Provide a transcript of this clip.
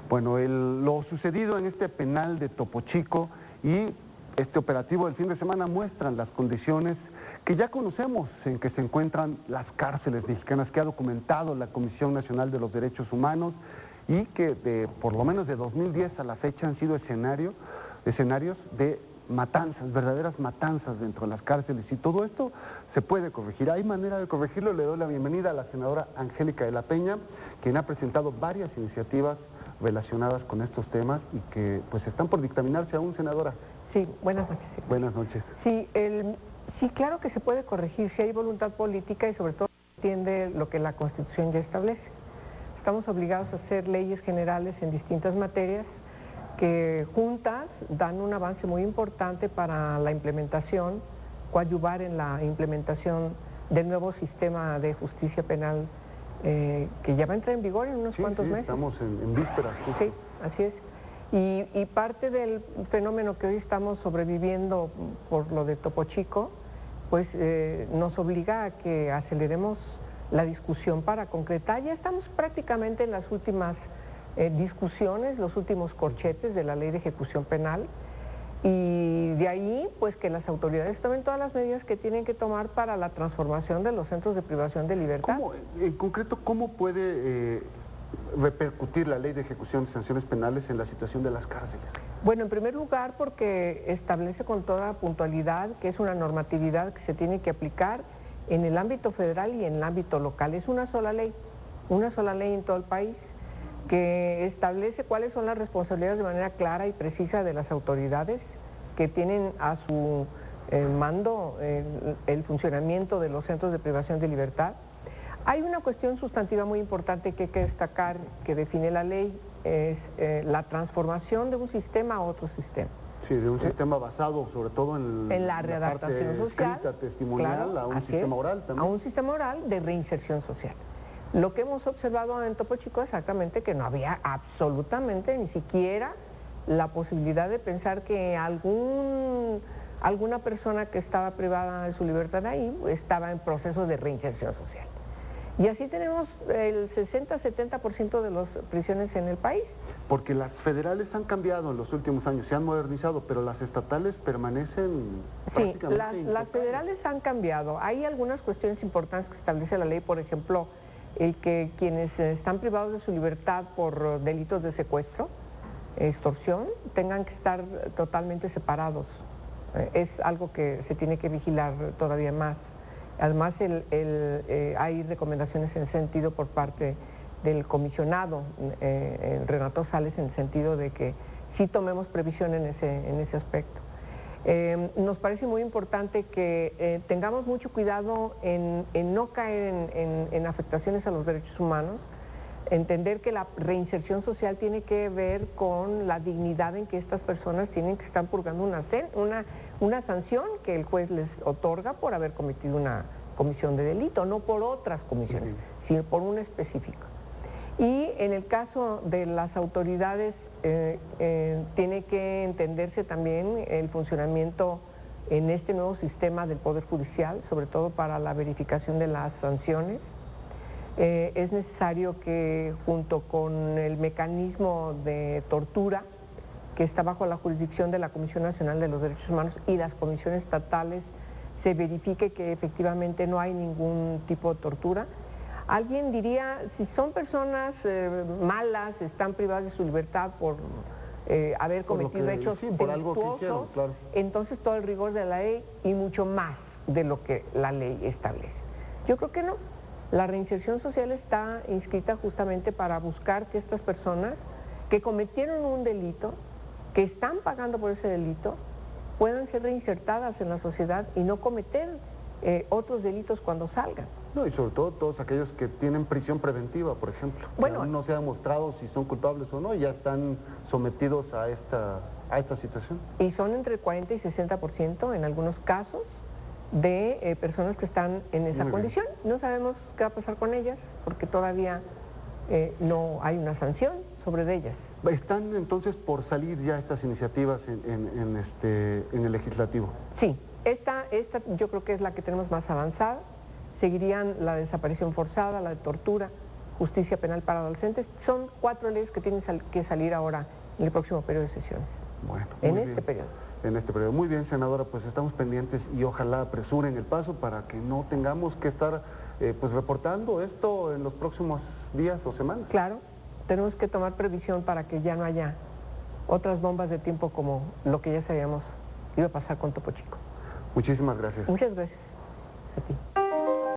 Bueno, lo sucedido en este penal de Topo Chico y este operativo del fin de semana muestran las condiciones que ya conocemos en que se encuentran las cárceles mexicanas, que ha documentado la Comisión Nacional de los Derechos Humanos y que por lo menos de 2010 a la fecha han sido escenarios de matanzas, verdaderas matanzas dentro de las cárceles, y todo esto se puede corregir. Hay manera de corregirlo. Le doy la bienvenida a la senadora Angélica de la Peña, quien ha presentado varias iniciativas relacionadas con estos temas y que pues están por dictaminarse aún, senadora. Sí, buenas noches. Buenas noches. Sí, claro que se puede corregir si hay voluntad política y sobre todo entiende lo que la Constitución ya establece. Estamos obligados a hacer leyes generales en distintas materias que juntas dan un avance muy importante para la implementación, coadyuvar en la implementación del nuevo sistema de justicia penal que ya va a entrar en vigor en unos cuantos meses. Estamos en vísperas. Justo. Sí, así es. Y parte del fenómeno que hoy estamos sobreviviendo por lo de Topo Chico, pues nos obliga a que aceleremos la discusión para concretar. Ya estamos prácticamente en las últimas discusiones, los últimos corchetes de la Ley de Ejecución Penal, y de ahí pues que las autoridades tomen todas las medidas que tienen que tomar para la transformación de los centros de privación de libertad. En concreto, ¿cómo puede repercutir la Ley de Ejecución de Sanciones Penales en la situación de las cárceles? Bueno, en primer lugar porque establece con toda puntualidad que es una normatividad que se tiene que aplicar en el ámbito federal y en el ámbito local. Es una sola ley en todo el país, que establece cuáles son las responsabilidades de manera clara y precisa de las autoridades que tienen a su mando el funcionamiento de los centros de privación de libertad. Hay una cuestión sustantiva muy importante que hay que destacar, que define la ley, es la transformación de un sistema a otro sistema. Sí, de un sistema basado sobre todo en la readaptación social, escrita, testimonial, claro, a un sistema oral también. A un sistema oral de reinserción social. Lo que hemos observado en Topo Chico es exactamente que no había absolutamente ni siquiera la posibilidad de pensar que alguna persona que estaba privada de su libertad ahí estaba en proceso de reinserción social. Y así tenemos el 60-70% de las prisiones en el país. Porque las federales han cambiado en los últimos años, se han modernizado, pero las estatales permanecen prácticamente Sí, las federales han cambiado. Hay algunas cuestiones importantes que establece la ley, por ejemplo, el que quienes están privados de su libertad por delitos de secuestro, extorsión, tengan que estar totalmente separados. Es algo que se tiene que vigilar todavía más. Además, hay recomendaciones en ese sentido por parte del comisionado Renato Sales, en el sentido de que sí tomemos previsión en ese aspecto. Nos parece muy importante que tengamos mucho cuidado en no caer en afectaciones a los derechos humanos, entender que la reinserción social tiene que ver con la dignidad en que estas personas tienen que estar purgando una sanción que el juez les otorga por haber cometido una comisión de delito, no por otras comisiones, sino por una específica. Y en el caso de las autoridades tiene que entenderse también el funcionamiento en este nuevo sistema del Poder Judicial, sobre todo para la verificación de las sanciones. Es necesario que junto con el mecanismo de tortura que está bajo la jurisdicción de la Comisión Nacional de los Derechos Humanos y las comisiones estatales se verifique que efectivamente no hay ningún tipo de tortura. Alguien diría, si son personas malas, están privadas de su libertad por haber cometido hechos delictuosos, claro, entonces todo el rigor de la ley y mucho más de lo que la ley establece. Yo creo que no. La reinserción social está inscrita justamente para buscar que estas personas que cometieron un delito, que están pagando por ese delito, puedan ser reinsertadas en la sociedad y no cometer otros delitos cuando salgan. No, y sobre todo todos aquellos que tienen prisión preventiva, por ejemplo, que aún no se ha demostrado si son culpables o no, y ya están sometidos a esta situación. Y son entre 40 y 60% en algunos casos de personas que están en esa condición. No sabemos qué va a pasar con ellas, porque todavía no hay una sanción sobre ellas. ¿Están entonces por salir ya estas iniciativas en el legislativo? Sí, esta yo creo que es la que tenemos más avanzada. Seguirían la desaparición forzada, la de tortura, justicia penal para adolescentes. Son 4 leyes que tienen que salir ahora en el próximo periodo de sesiones. Bueno, en muy este bien. periodo. En este periodo. Muy bien, senadora, pues estamos pendientes y ojalá apresuren el paso para que no tengamos que estar pues reportando esto en los próximos días o semanas. Claro, tenemos que tomar previsión para que ya no haya otras bombas de tiempo como lo que ya sabíamos iba a pasar con Topo Chico. Muchísimas gracias. Muchas gracias a ti.